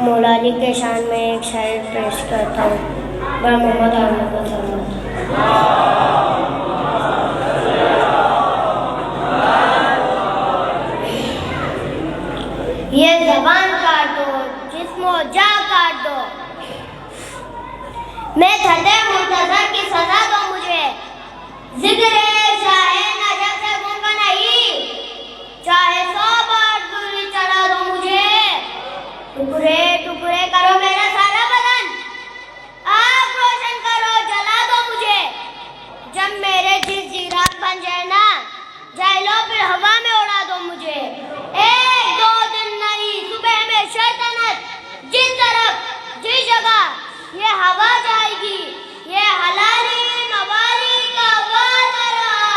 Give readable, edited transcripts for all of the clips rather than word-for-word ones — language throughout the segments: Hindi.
मौला अली के शान में एक शायर पेश करता हूँ। मैं मोहम्मद आमिर को सलाम। ये ज़बान काट दो, जिस्मो जा काट दो, मैं थदे मुर्तज़ा की सजा दो मुझे। जिक्र चाहे नजर से गुम नहीं, चाहे 100 बार दूरी चढ़ा दो मुझे। टुकड़े टुकड़े करो मेरा सारा बदन, आग रोशन करो जला दो मुझे। जब मेरे जिस जिरात बन जाए ना, जाइलो फिर हवा में उड़ा दो मुझे। एक दो दिन नहीं, सुबह में शैतानत जिस तरफ जिस जगह ये हवा जाएगी, ये हलाली मवाली का वादा रहा,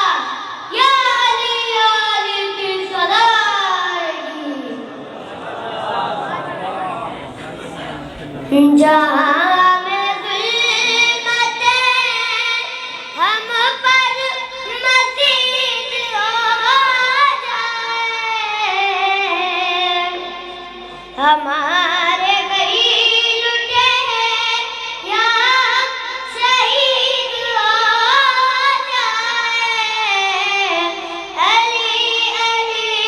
या अली की सदा आएगी। जहाँ में ज़ुल्मतें हम पर मज़ीद हो जाए, हमारे कई लुटे या शहीद हो जाए। अली अली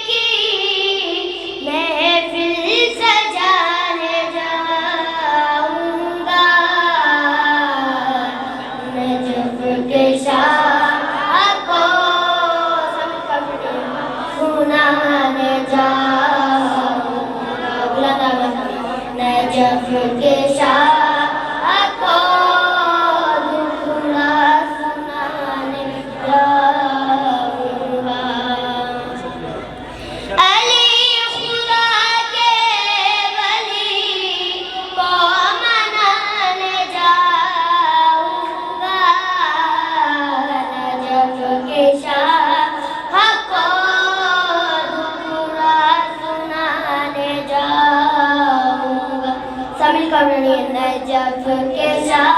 की महफिल सजाने जाऊंगा, नजफ के शाह को सुनाने जाऊंगा, नजफ के शाह को सुनाने जाऊंगा। अली खुदा के वली को मनाने जाऊंगा, नजफ के शाह को सुनाने जाऊंगा। शामिल करनी नजफ के शाह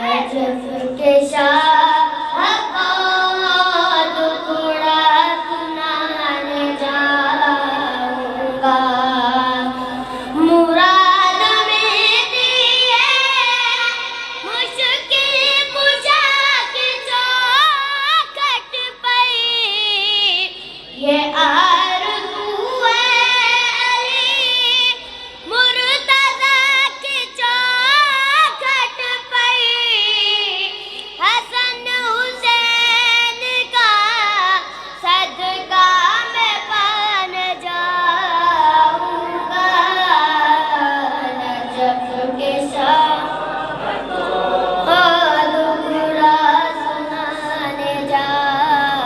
नजफ के शाह को टुकड़ा सुनाने जाऊंगा। मुराद मेरी है मुश्किल कुशा की चौखट पई, ये आरज़ू है अली मुर्तज़ा की चौखट पई। हसन हुसैन का सदका मैं पान जाऊंगा, नजफ के शाह को टुकड़ा सुनाने जाऊंगा।